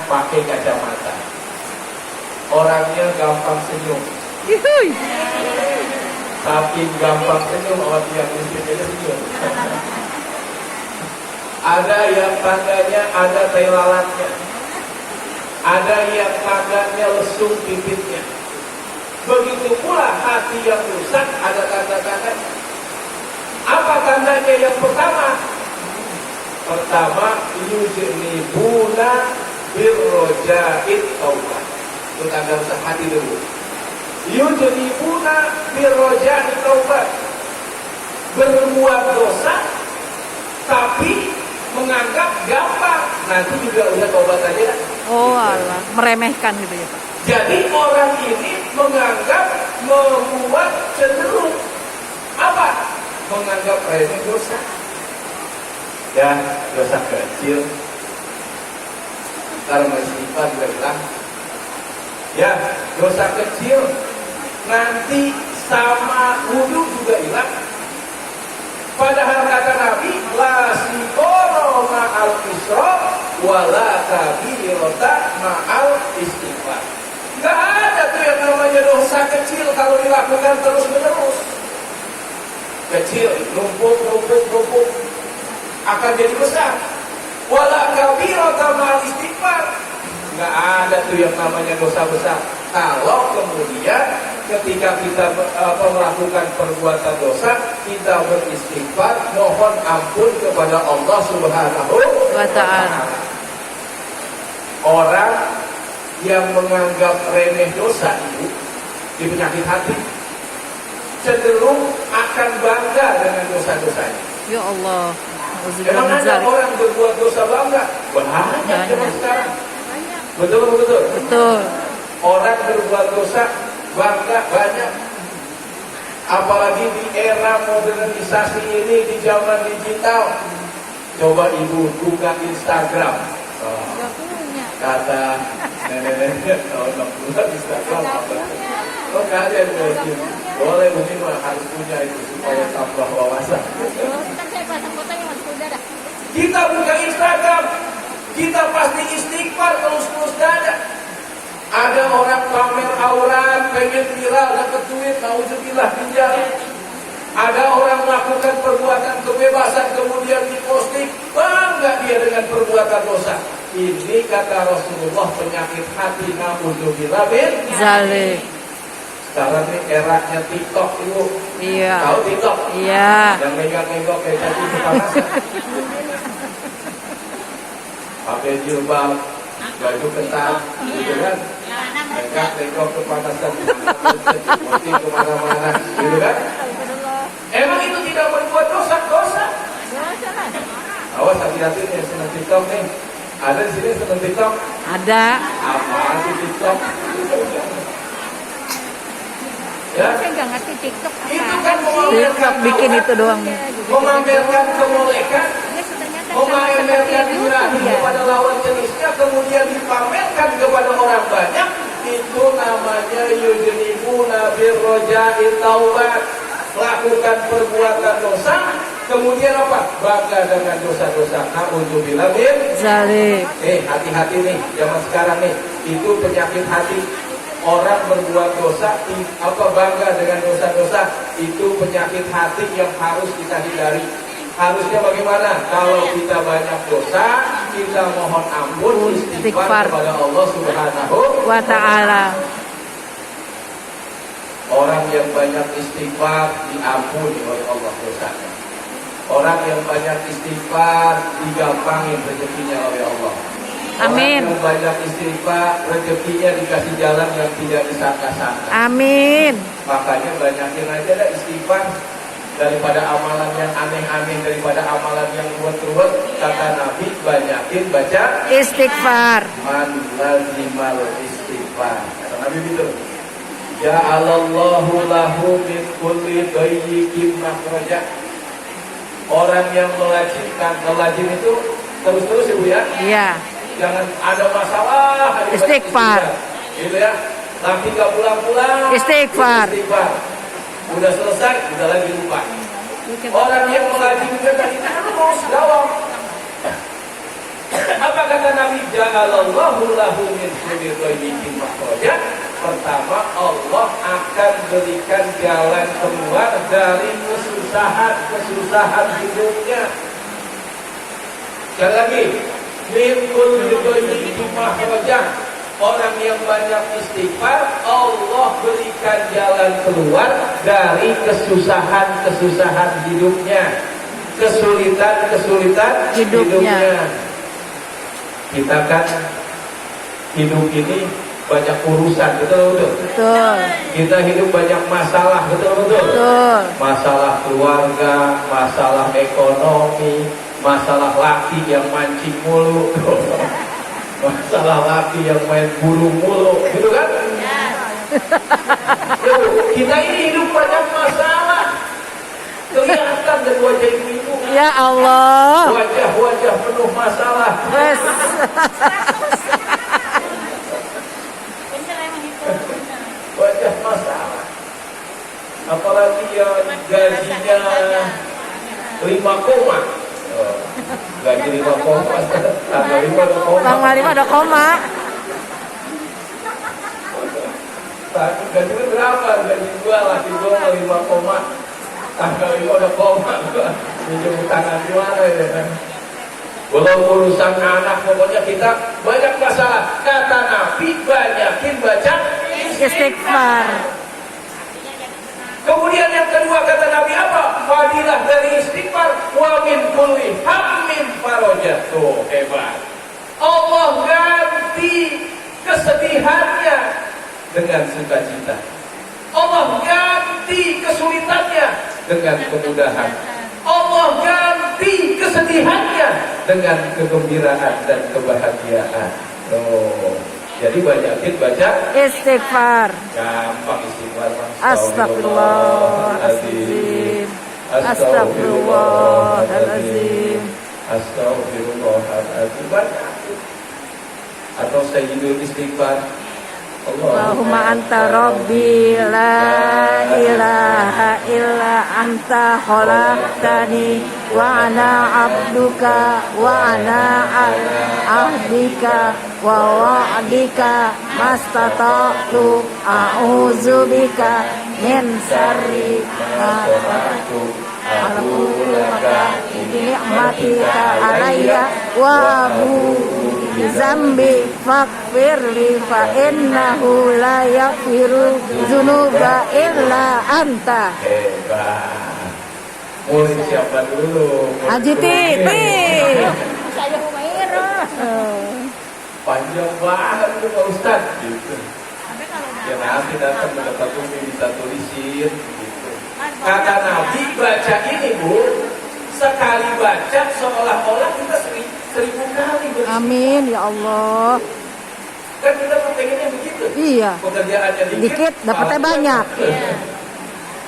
pakai kacamata. Orangnya gampang senyum. Saking gampang senyum, awak yang listriknya senyum. Ada yang tangganya ada tai lalatnya. Ada yang tangganya lesung pipitnya. Begitu pula hati yang rusak ada tanda-tandanya. Apa tandanya yang pertama? Pertama, yujnibuna birroja'id taubat. Itu tanda rusak hati dulu. Yujnibuna birroja'id taubat. Berbuat dosa tapi menganggap gampang, nanti juga udah tobat aja. Oh alah, meremehkan gitu ya Pak. Jadi orang ini menganggap membuat cenderung apa? Menganggap remeh dosa. Ya, dosa kecil. Kalau masih istighfar juga bilang, ya dosa kecil nanti sama wudhu juga hilang. Padahal kata Nabi, la sikoro ma'al isra wala kabirota ma'al istighfar. Gak ada tuh yang namanya dosa kecil kalau dilakukan terus menerus. Kecil, numpuk akan jadi besar. Wala kabirota ma'al istighfar. Gak ada tuh yang namanya dosa besar. Kalau kemudian ketika kita melakukan perbuatan dosa, kita beristighfar, mohon ampun kepada Allah Subhanahu wa Ta'ala. Orang yang menganggap remeh dosa itu di penyakit hati, cenderung akan bangga dengan dosa-dosanya. Ya Allah. Emang ada orang berbuat dosa bangga? Banyak zaman sekarang. Betul. Betul. Orang berbuat dosa bangga banyak. Apalagi di era modernisasi ini, di zaman digital. Coba ibu buka Instagram. Kata nenek-nenek tahun 60 Instagram apa? Oh nggak ada yang mungkin. Boleh mungkin harus punya itu supaya tambah wawasan. Kita buka Instagram, kita pasti istighfar terus dada. Ada orang pamer aurat, pengen viral, dapat duit, nauzubillah min dzalik. Ada orang melakukan perbuatan kebebasan kemudian diposting, bangga dia dengan perbuatan dosa. Ini kata Rasulullah penyakit hati, nauzubillah min dzalik. Sekarang ini eranya TikTok itu. Iya. Tahu TikTok? Iya. Yang megang-megang kayak tadi kepanasan. Pakai jilbab, baju ketat, gitu kan? Megang kepanasan, mesti kemana-mana, gitu kan? Emang itu tidak berbuat dosa? Awas hati-hati nih yang senang TikTok nih. Ada di sini senang TikTok? Ada. Apaan sih TikTok? Ya? Saya nggak ngerti TikTok. Itu kan TikTok bikin itu doang. Memamerkan kemolekan, memamerkan birahi kepada lawan jenisnya, kemudian dipamerkan kepada orang banyak. Itu namanya yujnibuna birroja'id taubat. Lakukan perbuatan dosa, kemudian apa? Bangga dengan dosa-dosa. Nauzubillah min dzalik. Hati-hati nih, zaman sekarang nih, itu penyakit hati. Orang berbuat dosa, bangga dengan dosa-dosa, itu penyakit hati yang harus kita hindari. Harusnya bagaimana? Kalau kita banyak dosa, kita mohon ampun, istighfar kepada Allah Subhanahu wa Ta'ala. Orang yang banyak istighfar diampuni oleh Allah dosanya. Orang yang banyak istighfar digampangin rezekinya oleh Allah. Amin. Orang yang banyak istighfar rezekinya dikasih jalan yang tidak disangka-sangka. Amin. Makanya banyakin aja dah istighfar daripada amalan yang aneh-aneh, daripada amalan yang ruwet-ruwet. Kata Nabi, banyakin baca Istighfar. man lazimal istighfar. Kata Nabi gitu. Ja'alallahu lahu min kulli dayyikin makhraja. Orang yang melazim itu terus-terus Ibu ya. Iya. Jangan ada masalah Istighfar. Gitu ya. Laki gak pulang-pulang Istighfar. Udah selesai, udah lagi lupa. Orang yang melazim itu tadi terus dawam. Apa kata Nabi? Ja'alallahu lahu min kulli dhayyiqin makhraja. Pertama, Allah akan berikan jalan keluar dari kesusahan hidupnya. Sekali lagi, min kulli dhayyiqin makhraja. Orang yang banyak istighfar, Allah berikan jalan keluar dari kesusahan hidupnya, kesulitan hidupnya. Kita kan hidup ini banyak urusan, betul. Kita hidup banyak masalah, betul. Masalah keluarga, masalah ekonomi, masalah laki yang mancing mulu. Masalah laki yang main burung mulu, gitu kan? Kita ini hidup banyak masalah. Kelihatan dari wajah ibu-ibu. Ya Allah. Wajah penuh masalah. Wes. Wajah masalah. Apalagi yang gajinya 5 koma. Gaji 5 koma, tanggal 5 ada koma. Tanggal 5 ada koma. Gaji berapa? Gaji gua, laki gua 5 koma. Tanggal 5 ada koma. Minjem tangan gimana ya kan? Belum urusan anak, pokoknya kita banyak masalah. Kata Nabi, banyakin baca Istighfar. Kemudian yang kedua kata Nabi apa? Fadilah dari istighfar, wa min kulli hammin farajah. Tuh hebat. Allah ganti kesedihannya dengan sukacita. Allah ganti kesulitannya dengan kemudahan. Allah ganti kesedihannya dengan kegembiraan dan kebahagiaan. Oh. Jadi banyakin baca Istighfar. gampang istighfar. Astagfirullahaladzim. Astagfirullahaladzim. Astagfirullahaladzim. Banyakin. Atau sayyidul istighfar. Allahumma anta rabbi la ilaha illa anta khalaqtani wa ana abduka wa ana ahdika wa wa'dika mastata'tu a'udzubika min syarri ma sana'tu aqulu laka ni'matika alayya wa zambi faghfirli fa innahu la yaghfiru dzunuba illa anta. Hebat. Mulai siapa dulu? Haji Titi. Saya Humaira. Panjang banget tuh Pak Ustadz gitu. Ya nanti datang mendapat umi bisa tulisin gitu. Kata Nabi baca ini Bu, sekali baca seolah-olah kita 1000 kali bersih. Amin ya Allah. Kan kita pengennya begitu. Iya. Pekerjaannya Dikit dapatnya banyak.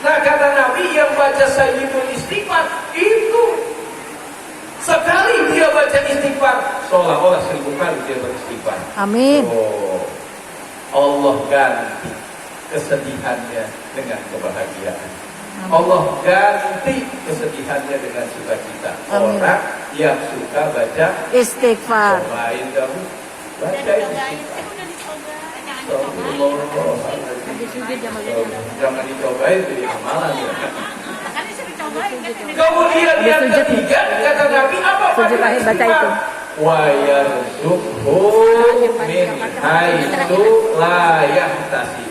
Nah kata Nabi yang baca sayyidul istighfar itu sekali dia baca istighfar seolah-olah 1000 kali dia beristighfar. Amin. Oh, Allah ganti kesedihannya dengan kebahagiaan. Allah ganti kesedihannya dengan sukacita. Amin. Orang yang suka baca Istighfar. cobain kamu baca istighfar. Jangan dicobain jadi amalan ya. Kemudian yang ketiga kata Nabi apa? Sujud akhir baca itu. Wa yarzuqhu min haitsu la yahtasib.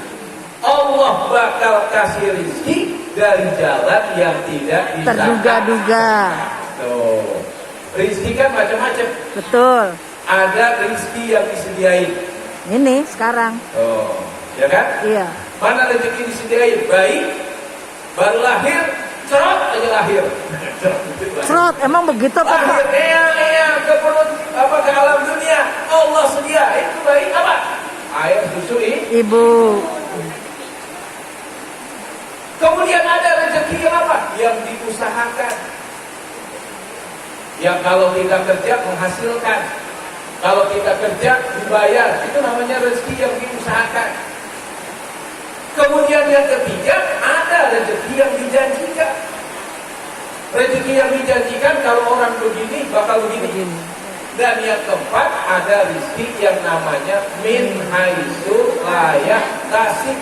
Allah bakal kasih rezeki dari jalan yang tidak disangka. Terduga-duga. Tuh. Rezeki kan macam-macam. Betul. Ada rezeki yang disediain. Ini sekarang. Oh, ya kan? Iya. Mana rezeki disediain? Bayi baru lahir, cerot aja lahir. Serot, emang begitu apa Pak? Lahir ke perut apa ke alam dunia. Allah sediain itu bayi apa? Air susu ini. Ibu. Kemudian ada rezeki yang apa? Yang diusahakan. Yang kalau kita kerja menghasilkan. Kalau kita kerja dibayar, itu namanya rezeki yang diusahakan. Kemudian yang ketiga, ada rezeki yang dijanjikan. Rezeki yang dijanjikan kalau orang begini bakal begini. Dan yang keempat, ada rizki yang namanya min haitsu la yahtasib.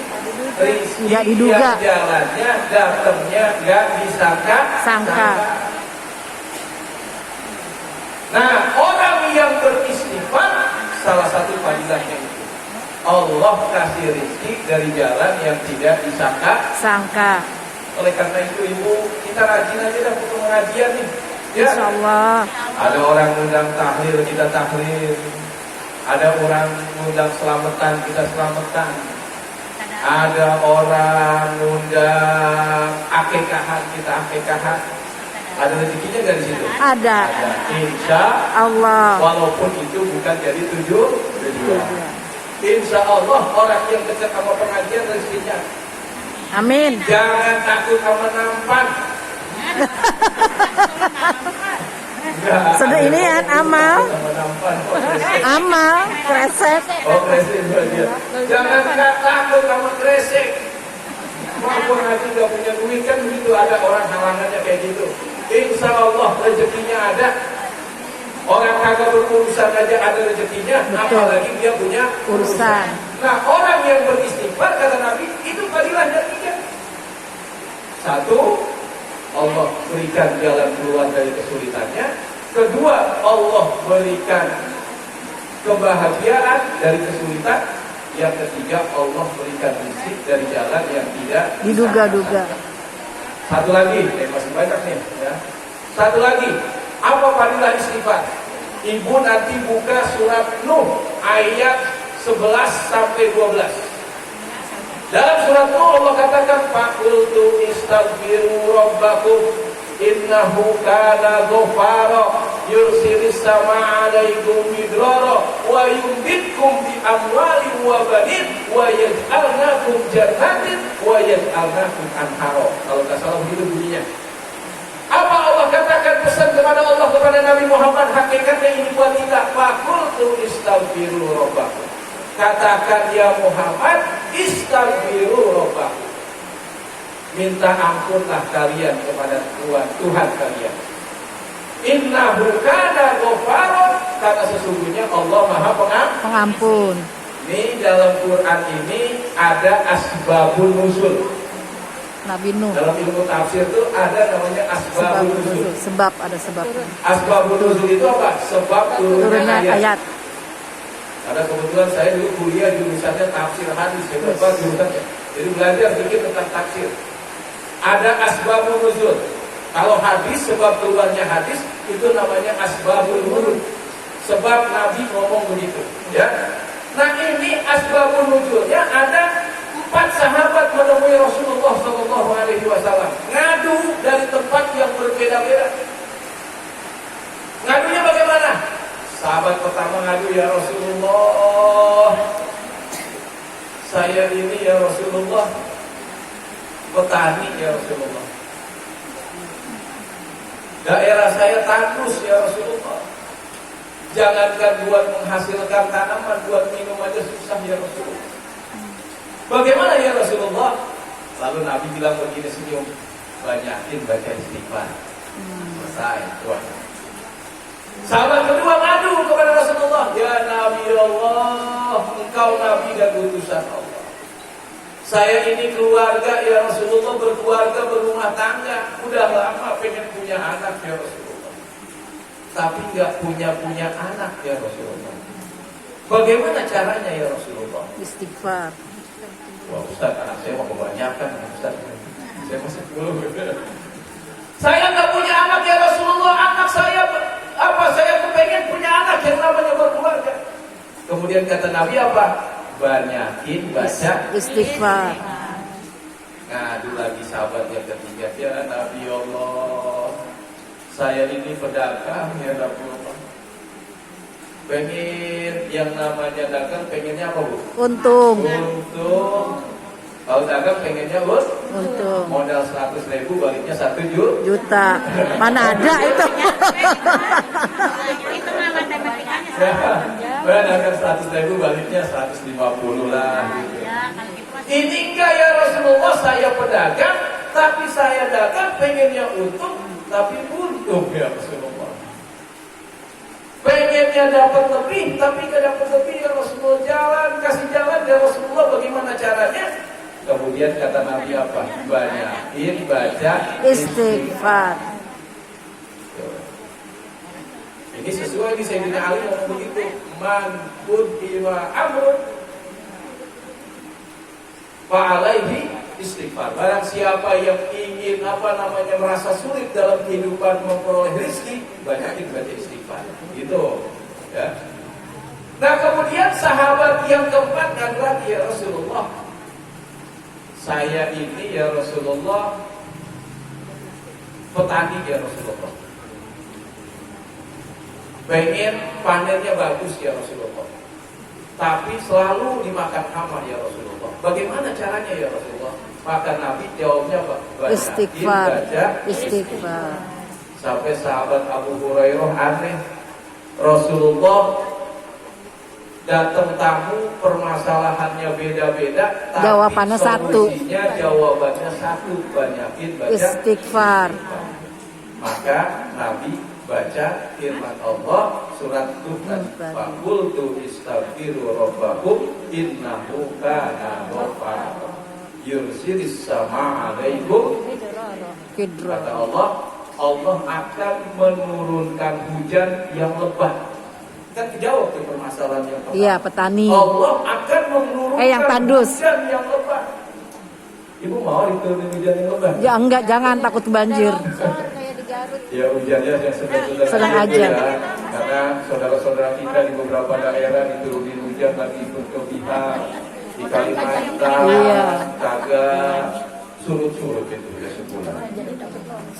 Rizki Nggak diduga. yang jalannya, datangnya nggak Sangka. Nah, orang yang beristighfar, salah satu fadilahnya itu, Allah kasih rizki dari jalan yang tidak Sangka. Oleh karena itu ibu, kita rajin aja dah untuk pengajian nih. Ya. Insya Allah. Ada orang ngundang tahlil, kita tahlil. Ada orang ngundang selamatan, kita selamatan. Ada orang ngundang akekahan, kita akekahan. Ada rezekinya nggak di situ? Ada. Insya Allah. walaupun itu bukan jadi tujuan. Insya Allah orang yang dekat sama pengajian rezekinya. Amin. Jangan takut sama nampan. Sudah ini kan amal. Amal, kresek. Oh, kresek aja. Jangan takut sama kresek. Walaupun nanti nggak punya duit kan begitu, ada orang halangannya kayak gitu. Insya Allah rezekinya ada. Orang kagak berurusan aja ada rezekinya, apalagi dia punya Urusan. Nah, orang yang beristighfar kata Nabi itu fadilahnya 3. 1, Allah berikan jalan keluar dari kesulitannya. 2, Allah berikan kebahagiaan dari kesulitan. Yang 3, Allah berikan rezeki dari jalan yang tidak Diduga-duga. Satu lagi, masih banyak nih ya. Satu lagi, apa fadilah istighfar? Ibu nanti buka surat Nuh ayat 11 sampai 12. Dalam surat Nuh Allah katakan faqultu istaghfiru rabbakum innahu kana ghaffara yursilis samaa 'alaikum midrara wa yumditkum bi amwalin wa banin wa yaj'alnakum jannatin wa yaj'alnakum anhara. Kalau enggak salah begitu bunyinya. Apa Allah katakan pesan kepada Allah kepada Nabi Muhammad, hakikatnya ini buat kita. Faqultu istaghfiru rabbakum. Katakan ya Muhammad, istaghfiru rabbakum. Minta ampunlah kalian kepada Tuhan kalian. Innahu kana ghaffara, karena sesungguhnya Allah Maha Pengampun. Ini dalam Quran ini ada asbabun nuzul. Nabi Nuh. Dalam ilmu tafsir itu ada namanya asbabun nuzul. Sebab ada sebab. Asbabun nuzul itu apa? Sebab turunnya ayat. Karena kebetulan saya dulu kuliah jurusannya tafsir hadis, ya Bapak jurusannya. Jadi belajar sedikit tentang tafsir. Ada asbabun nuzul. Kalau hadis, sebab keluarnya hadis itu namanya asbabun nuzul. Sebab Nabi ngomong begitu, ya. Nah, ini asbabun nuzulnya ada 4 sahabat menemui Rasulullah SAW, ngadu dari tempat yang berbeda-beda. Ngadunya bagaimana? Sahabat pertama ngadu, ya Rasulullah, saya ini ya Rasulullah petani ya Rasulullah. Daerah saya tandus ya Rasulullah. Jangankan buat menghasilkan tanaman, buat minum aja susah ya Rasulullah. Bagaimana ya Rasulullah? Lalu Nabi bilang begini, senyum, banyakin baca istighfar. Selesai. Sahabat kedua ngadu kepada Rasulullah, ya Nabi Allah, engkau Nabi dan utusan Allah. Saya ini keluarga ya Rasulullah, berkeluarga, berumah tangga. Udah lama pengen punya anak ya Rasulullah, tapi nggak punya anak ya Rasulullah. Bagaimana caranya ya Rasulullah? Istighfar. Wah Ustaz, anak saya mau kebanyakan Ustaz. Saya masih belum. Saya nggak punya anak ya Rasulullah. Anak saya saya kepengen punya anak yang namanya berkeluarga. Kemudian kata Nabi apa? Banyakin baca Istighfar. Ngadu lagi sahabat yang ketiga, ya Nabi Allah, saya ini pedagang ya Nabi Allah. Pengen yang namanya dagang, pengennya apa Bu? Untung. Kalau dagang pengennya Bu? Untung. Modal 100.000 baliknya 1 juta. Mana ada itu? Itu mah matematikanya. Dagang 100.000 baliknya 150 lah. Gitu. Ini enggak ya Rasulullah, saya pedagang, tapi saya dagang pengennya untung, tapi untung ya Rasulullah. Pengennya dapat lebih, tapi gak dapat lebih ya Rasulullah, jalan, kasih jalan ya Rasulullah, bagaimana caranya? Kemudian kata Nabi apa? Banyakin baca Istighfar. Ini sesuai di Sayyidina Ali ngomong begitu. Man kutiba amrun fa'alaihi istighfar. Barang siapa yang ingin merasa sulit dalam kehidupan memperoleh rezeki, banyakin baca istighfar. Gitu, ya. Nah kemudian sahabat yang keempat adalah ya Rasulullah, saya ini ya Rasulullah petani ya Rasulullah, pengen panennya bagus ya Rasulullah, tapi selalu dimakan hama ya Rasulullah. Bagaimana caranya ya Rasulullah? Maka Nabi jawabnya apa? Istighfar. Baca Istighfar. Sampai sahabat Abu Hurairah aneh, Rasulullah datang tamu permasalahannya beda-beda, tapi Jawabannya satu. Jawabannya satu, banyakin baca Istighfar. Maka Nabi baca firman Allah surat Tuhan, faqultu istaghfiru rabbakum innahu kana ghaffara yursilis sama alaikum. Kata Allah, Allah akan menurunkan hujan yang lebat. Kan dijawab tuh permasalahan yang pertama. Iya, petani. Allah akan menurunkan yang tandus. hujan yang lebat. Ibu mau diturunin hujan yang lebat? Ya enggak, jangan, takut banjir. Kayak di Garut. Ya hujannya yang sedang aja. Ya. Karena saudara-saudara kita di beberapa daerah diturunin hujan lagi ikut ke pihak di Kalimantan, Iya. kagak surut-surut itu ya sebulan.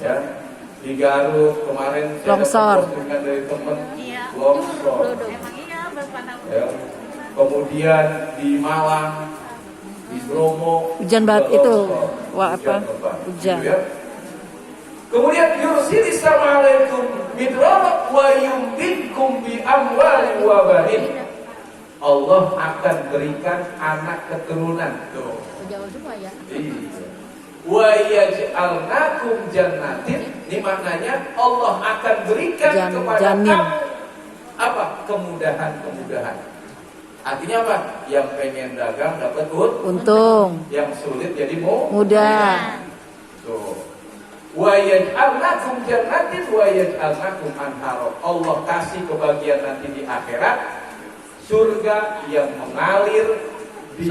Ya. Di Garut kemarin Longsor. saya postingan dari teman longsor. Ya. Kemudian di Malang, di Bromo, Hujan banget itu. Wah, apa? lebat. Hujan. Gitu ya. Kemudian yursilis sama alaikum midrara wa yumditkum bi amwalin wa banin. Allah akan berikan anak keturunan. Tuh. Jauh semua ya. Iya. Wa yaj'alnakum jannatin. Ini maknanya Allah akan berikan kepada janin. kamu apa? Kemudahan-kemudahan. Artinya apa? Yang pengen dagang dapat Untung. yang sulit jadi Mudah. Tuh. Wa yaj'alnakum jannatin wa yaj'alnakum anhara. Allah kasih kebahagiaan nanti di akhirat surga yang mengalir di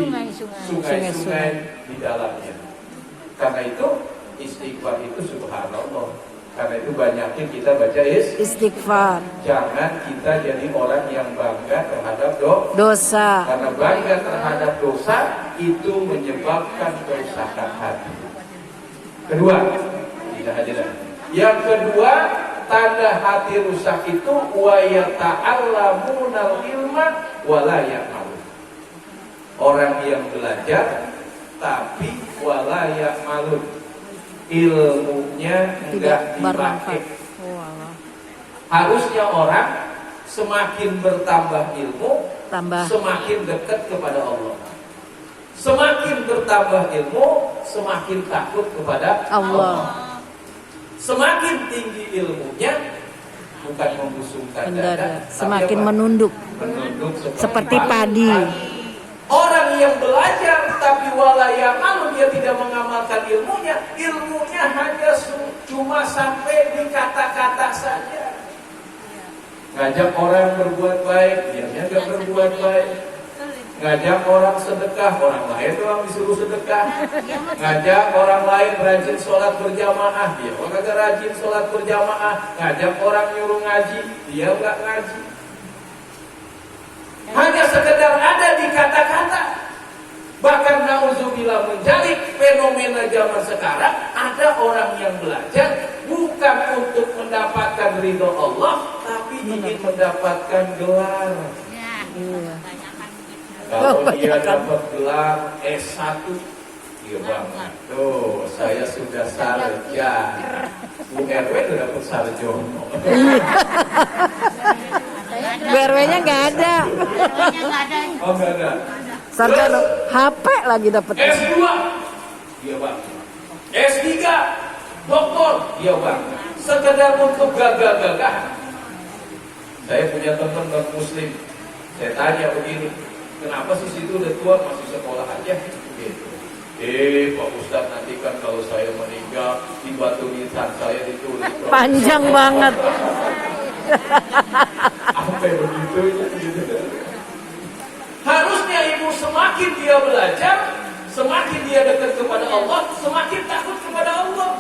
sungai-sungai di dalamnya. Karena itu istighfar itu subhanallah. Karena itu banyakin kita baca Istighfar. Jangan kita jadi orang yang bangga terhadap Dosa. Karena bangga terhadap dosa itu menyebabkan kerusakan hati. Kedua, tidak hadir. Yang kedua, tanda hati rusak itu wa yata'allamunal ilma wa la ya'malu. Orang yang belajar tapi wa la ya'malu. Ilmunya enggak dipakai. Harusnya orang semakin bertambah ilmu, semakin dekat kepada Allah. Semakin bertambah ilmu, semakin takut kepada Allah. Semakin tinggi ilmunya, bukan membusungkan dada, semakin menunduk seperti padi. Orang yang belajar tapi walaya malu dia tidak mengamalkan ilmunya hanya cuma sampai di kata-kata saja. Ngajak orang berbuat baik, dianya gak berbuat baik. Ngajak orang sedekah, orang lain doang disuruh sedekah. Ngajak orang lain rajin sholat berjamaah, dia kagak rajin sholat berjamaah. Ngajak orang nyuruh ngaji, dia nggak ngaji. Hanya sekedar ada di kata-kata. Bahkan na'udzubillah menjalik fenomena zaman sekarang, ada orang yang belajar bukan untuk mendapatkan ridho Allah, tapi ingin mendapatkan gelar. Iya. Kalau dia dapat gelar S1, iya banget. Tuh, saya sudah sarjana. Bu RW itu dapat sarjono. BRW-nya nggak ada. Oh, nggak ada. Sarjana HP lagi dapat. S2, iya banget. S3, doktor, iya banget. Sekedar untuk gagah-gagah. Saya punya teman non muslim. Saya tanya begini, kenapa sih situ udah tua masih sekolah aja? Gitu. Pak Ustadz, nanti kan kalau saya meninggal di batu nisan saya ditulis Panjang banget. sampai begitu gitu. Harusnya ibu semakin dia belajar, semakin dia dekat kepada Allah, semakin takut kepada Allah.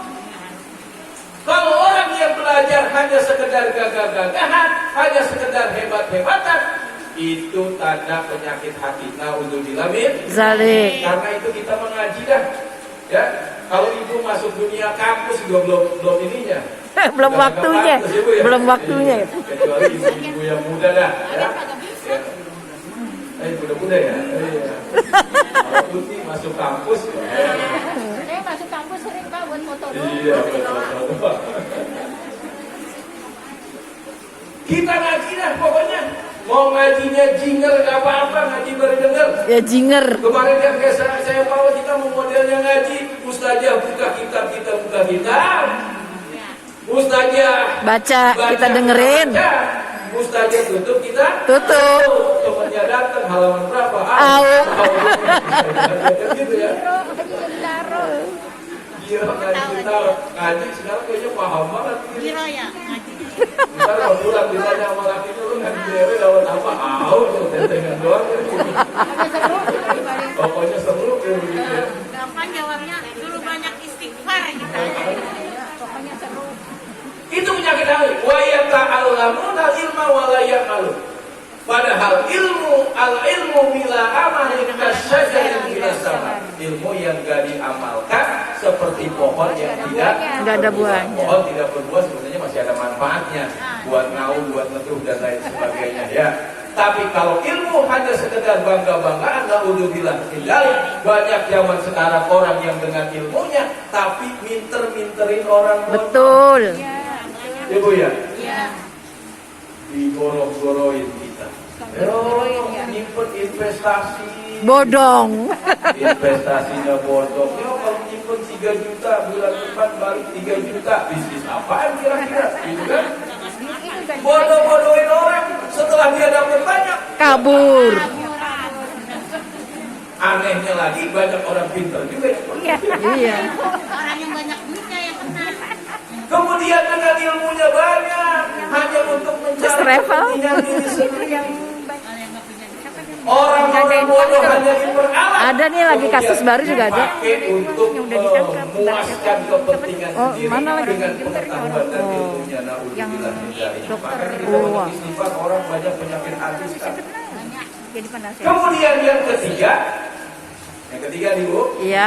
Kalau orang yang belajar hanya sekedar gagah-gagahan, hanya sekedar hebat-hebatan, itu tanda penyakit hati. Naudzubillah min Zalik. Karena itu kita mengaji dah. Ya, kalau ibu masuk dunia kampus juga belum ininya. Belum Sudah waktunya. pantas, Ibu, ya? Belum waktunya. Iya, kecuali ibu yang muda dah. Ya. Muda-muda ya. Iya. Kalau putih masuk kampus. Saya masuk kampus sering Pak buat foto doang. Iya, betul. Kita ngaji dah pokoknya. Mau ngajinya jinger gak apa-apa, ngaji berdengar. Ya jinger. Kemarin yang saya bawa kita mau modelnya ngaji, Ustazah buka kitab, kita buka kitab. Ustazah Baca, kita dengerin. baca. Ustazah tutup, kita Tutup. Temannya datang halaman berapa? Au. Gitu ya. Bintaro. Iya, ngaji sekarang kayaknya paham banget. Giro ya ngaji. Ntar kalau pulang ditanya sama laki lu ngaji dewe dapat apa? Tentengan doang. Pokoknya seru ya begitu. Gampang jawabnya dulu banyak istighfar gitu. Pokoknya seru. Itu penyakit hati. Wa yata'allamuna ilma wa la ya'malun. Padahal ilmu bila amalin kasyajarin bila sama. Ilmu yang gak diamalkan seperti pohon yang tidak ada buahnya. Pohon tidak berbuah sebenarnya masih ada manfaatnya buat ngaum, buat neduh dan lain sebagainya ya. Tapi kalau ilmu hanya sekedar bangga-banggaan, naudzubillah min dzalik. Banyak zaman sekarang orang yang dengan ilmunya tapi minter-minterin orang. Betul. Ibu ya? Iya. Digorok-goroin kita. Nyimpen investasi. Bodong. Investasinya bodong. Kalau nyimpen 3 juta, bulan depan balik 3 juta. Bisnis apaan kira-kira? Gitu kan? Bodoh-bodohin orang. Setelah dia dapat banyak, Kabur. anehnya lagi banyak orang pintar juga. Iya. Orang yang banyak duitnya yang kena. Kemudian dengan ilmunya banyak, hanya untuk Terus mencari travel. kepentingan diri sendiri. Kalau yang nggak punya siapa yang Orang-orang bodoh hanya diperalat. Ada nih lagi kasus baru juga ada. Dipakai untuk memuaskan kepentingan Oh, sendiri mana lagi? dengan pengetahuan dan ilmunya. Naudzubillah min dzalik. Maka kita Oh. banyak istighfar, orang banyak penyakit hati sekarang. banyak jadi penasehat. Kemudian yang ketiga nih Bu, Iya.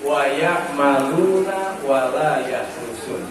wa ya'maluna wa la yahrusun.